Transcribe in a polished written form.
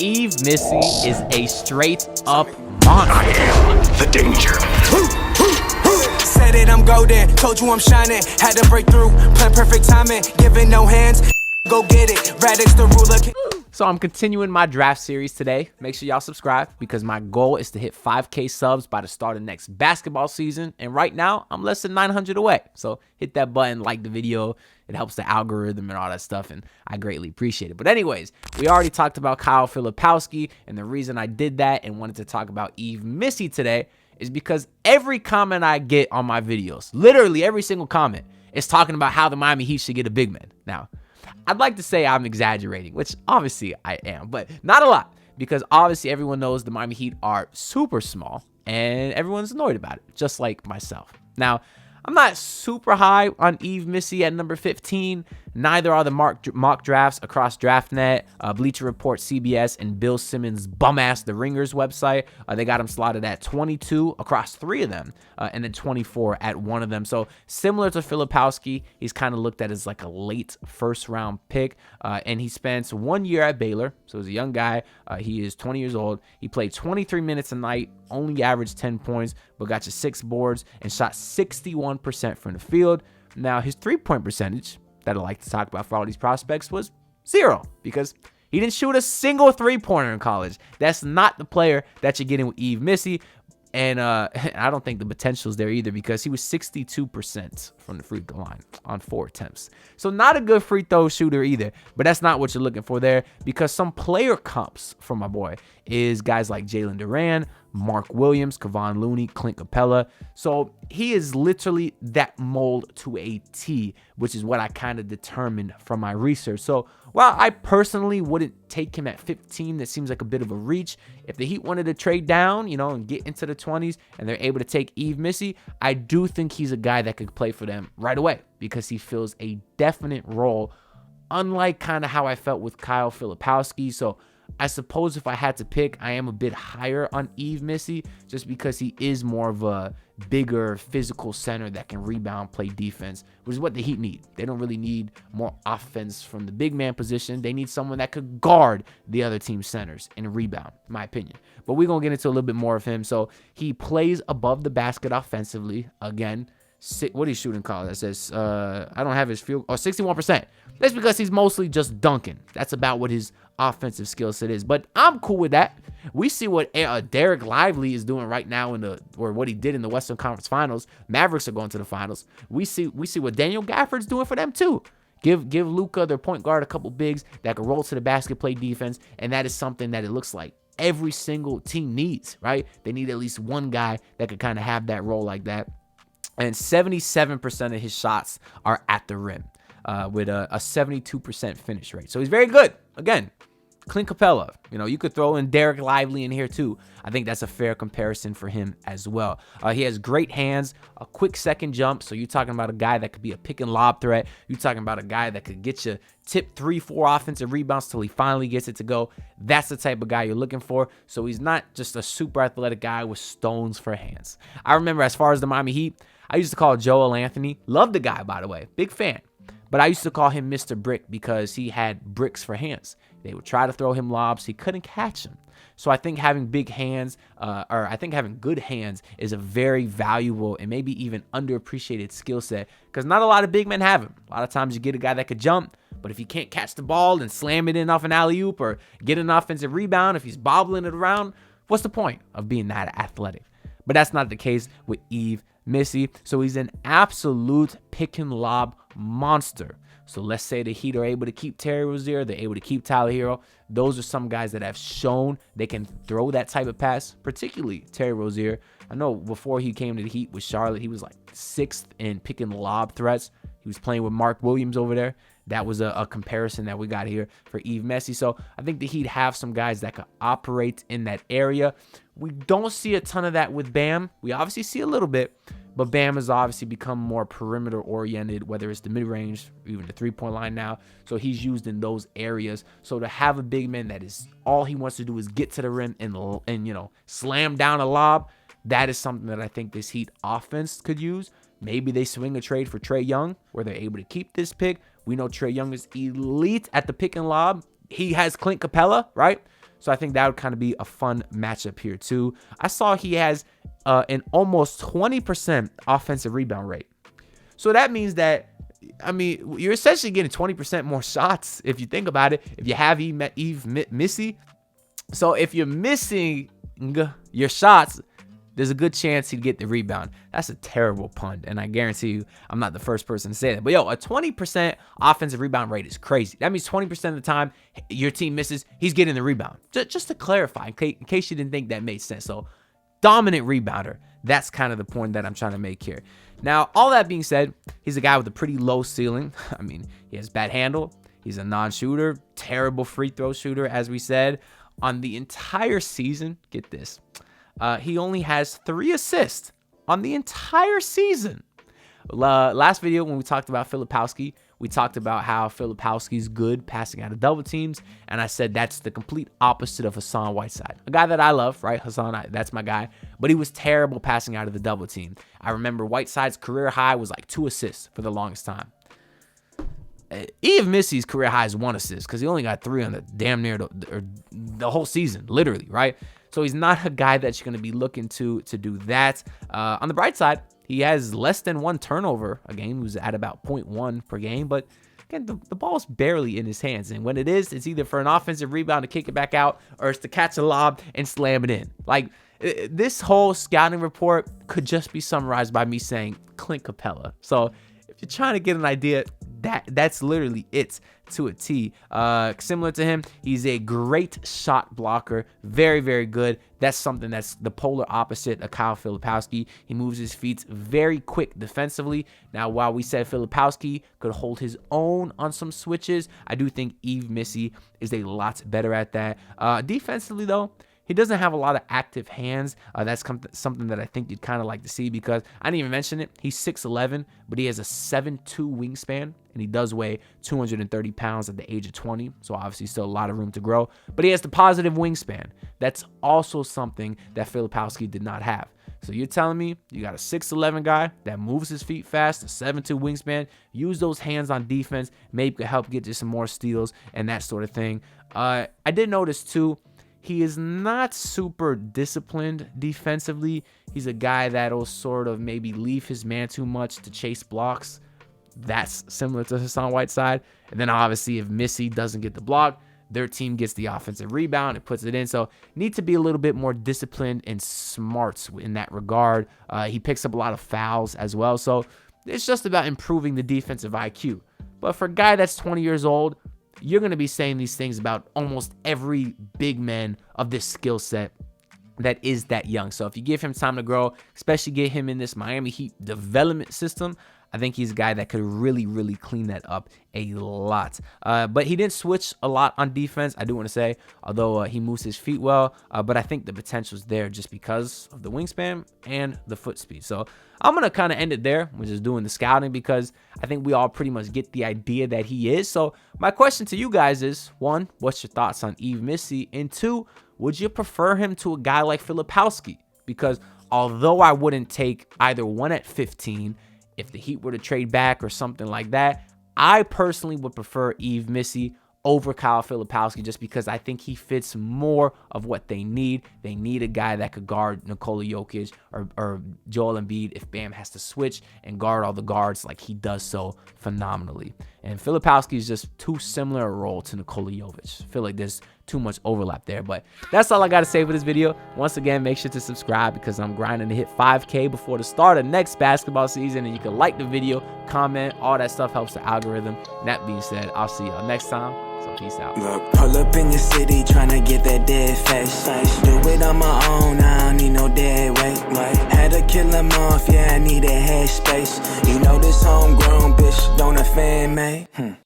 Yves Missi is a straight up monster. I am the danger. Said it, I'm golden. Told you I'm shining. Had to break through. Plan perfect timing. Giving no hands. Go get it. Radix the ruler. So I'm continuing my draft series today. Make sure y'all subscribe because my goal is to hit 5K subs by the start of next basketball season. And right now, I'm less than 900 away. So hit that button, like the video. It helps the algorithm and all that stuff, and I greatly appreciate it. But anyways, we already talked about Kyle Filipowski, and the reason I did that and wanted to talk about Yves Missi today is because every comment I get on my videos, literally every single comment, is talking about how the Miami Heat should get a big man. Now, I'd like to say I'm exaggerating, which obviously I am, but not a lot, because obviously everyone knows the Miami Heat are super small, and everyone's annoyed about it, just like myself. Now, I'm not super high on Yves Missi at number 15. Neither are the mock drafts across DraftNet, Bleacher Report, CBS, and Bill Simmons' bum-ass The Ringers website. They got him slotted at 22 across 3 of them, and then 24 at 1 of them. So similar to Filipowski, he's kind of looked at as like a late first-round pick, and he spends 1 year at Baylor. So he's a young guy. He is 20 years old. He played 23 minutes a night, only averaged 10 points, but got you 6 boards and shot 61% from the field. Now, his three-point percentage that I like to talk about for all these prospects was 0 because he didn't shoot a single three-pointer in college. That's not the player that you're getting with Yves Missi. And I don't think the potential is there either because he was 62% from the free throw line on 4 attempts. So not a good free throw shooter either, but that's not what you're looking for there because some player comps for my boy is guys like Jalen Duran, Mark Williams, Kevon Looney, Clint Capella. So he is literally that mold to a T, which is what I kind of determined from my research. So while I personally wouldn't take him at 15, that seems like a bit of a reach. If the Heat wanted to trade down, and get into the 20s and they're able to take Yves Missi, I do think he's a guy that could play for them right away because he fills a definite role, unlike kind of how I felt with Kyle Filipowski. So I suppose if I had to pick, I am a bit higher on Yves Missi just because he is more of a bigger physical center that can rebound, play defense, which is what the Heat need. They don't really need more offense from the big man position. They need someone that could guard the other team's centers and rebound, in my opinion. But we're going to get into a little bit more of him. So he plays above the basket offensively. Again, what he's shooting college. That says, I don't have his field, 61%. That's because he's mostly just dunking. That's about what his offensive skill set is. But I'm cool with that. We see what Derek Lively is doing right now or what he did in the Western Conference Finals. Mavericks are going to the finals. We see what Daniel Gafford's doing for them too. Give Luka, their point guard, a couple bigs that can roll to the basket, play defense, and that is something that it looks like every single team needs, right? They need at least one guy that could kind of have that role like that. And 77% of his shots are at the rim with a 72% finish rate. So he's very good. Again, Clint Capella. You could throw in Derek Lively in here too. I think that's a fair comparison for him as well. He has great hands, a quick second jump. So you're talking about a guy that could be a pick and lob threat. You're talking about a guy that could get you tip 3-4 offensive rebounds till he finally gets it to go. That's the type of guy you're looking for. So he's not just a super athletic guy with stones for hands. I remember as far as the Miami Heat, I used to call Joel Anthony. Love the guy, by the way. Big fan. But I used to call him Mr. Brick because he had bricks for hands. They would try to throw him lobs. He couldn't catch them. So I think having big hands, or I think having good hands is a very valuable and maybe even underappreciated skill set because not a lot of big men have them. A lot of times you get a guy that could jump, but if he can't catch the ball and slam it in off an alley-oop or get an offensive rebound, if he's bobbling it around, what's the point of being that athletic? But that's not the case with Yves Missi. So he's an absolute pick and lob monster. So let's say the Heat are able to keep Terry Rozier, they're able to keep Tyler Hero. Those are some guys that have shown they can throw that type of pass, particularly Terry Rozier. I know before he came to the Heat with Charlotte, he was like 6th in pick and lob threats. He was playing with Mark Williams over there. That was a comparison that we got here for Yves Missi. So I think the Heat have some guys that could operate in that area. We don't see a ton of that with Bam. We obviously see a little bit, but Bam has obviously become more perimeter oriented, whether it's the mid-range or even the three-point line now. So he's used in those areas. So to have a big man that is all he wants to do is get to the rim and slam down a lob, that is something that I think this Heat offense could use. Maybe they swing a trade for Trae Young where they're able to keep this pick. We know Trae Young is elite at the pick and lob. He has Clint Capella, right? So I think that would kind of be a fun matchup here too. I saw he has an almost 20% offensive rebound rate. So that means that, I mean, you're essentially getting 20% more shots if you think about it, if you have Yves Missi. So if you're missing your shots, there's a good chance he'd get the rebound. That's a terrible pun, and I guarantee you I'm not the first person to say that. But yo, a 20% offensive rebound rate is crazy. That means 20% of the time your team misses, he's getting the rebound. Just to clarify, in case you didn't think that made sense. So dominant rebounder. That's kind of the point that I'm trying to make here. Now, all that being said, he's a guy with a pretty low ceiling. I mean, he has bad handle. He's a non-shooter, terrible free throw shooter, as we said. On the entire season, get this, he only has 3 assists on the entire season. Last video when we talked about Filipowski, we talked about how Filipowski's good passing out of double teams, and I said that's the complete opposite of Hassan Whiteside, a guy that I love, right? Hassan, that's my guy, but he was terrible passing out of the double team. I remember Whiteside's career high was like 2 assists for the longest time. Yves Missi's career high is 1 assist because he only got 3 on the damn near the whole season, literally, right? So he's not a guy that you're going to be looking to do that. On the bright side, he has less than 1 turnover a game. He was at about 0.1 per game, but again, the ball's barely in his hands. And when it is, it's either for an offensive rebound to kick it back out or it's to catch a lob and slam it in. Like, this whole scouting report could just be summarized by me saying Clint Capella. So if you're trying to get an idea, that's literally it to a T. Similar to him, he's a great shot blocker, very, very good. That's something that's the polar opposite of Kyle Filipowski. He moves his feet very quick defensively. Now, while we said Filipowski could hold his own on some switches, I do think Yves Missi is a lot better at that. Defensively, though, he doesn't have a lot of active hands. That's something that I think you'd kind of like to see because I didn't even mention it. He's 6'11", but he has a 7'2" wingspan, and he does weigh 230 pounds at the age of 20. So obviously still a lot of room to grow, but he has the positive wingspan. That's also something that Filipowski did not have. So you're telling me you got a 6'11" guy that moves his feet fast, a 7'2" wingspan, use those hands on defense, maybe could help get you some more steals and that sort of thing. I did notice too, he is not super disciplined defensively. He's a guy that'll sort of maybe leave his man too much to chase blocks. That's similar to Hassan Whiteside. And then obviously if Missi doesn't get the block, their team gets the offensive rebound and puts it in. So need to be a little bit more disciplined and smart in that regard. He picks up a lot of fouls as well. So it's just about improving the defensive IQ. But for a guy that's 20 years old, you're going to be saying these things about almost every big man of this skill set that is that young. So if you give him time to grow, especially get him in this Miami Heat development system, I think he's a guy that could really, really clean that up a lot. But he didn't switch a lot on defense, I do want to say, although he moves his feet well. But I think the potential's there just because of the wingspan and the foot speed. So I'm going to kind of end it there. We're just doing the scouting because I think we all pretty much get the idea that he is. So my question to you guys is, 1, what's your thoughts on Yves Missi? And 2, would you prefer him to a guy like Filipowski? Because although I wouldn't take either one at 15, if the Heat were to trade back or something like that, I personally would prefer Yves Missi over Kyle Filipowski just because I think he fits more of what they need. They need a guy that could guard Nikola Jokic or Joel Embiid if Bam has to switch and guard all the guards like he does so phenomenally. And Filipowski is just too similar a role to Nikola Jokic. I feel like there's too much overlap there. But that's all I got to say for this video. Once again, make sure to subscribe because I'm grinding to hit 5K before the start of next basketball season. And you can like the video, comment, all that stuff helps the algorithm. And that being said, I'll see y'all next time. So peace out. Look, pull up in your city tryna get that dead face. Do it on my own, I don't need no dead weight. Had to kill him off, yeah, I need a head space. You know this homegrown bitch don't offend me.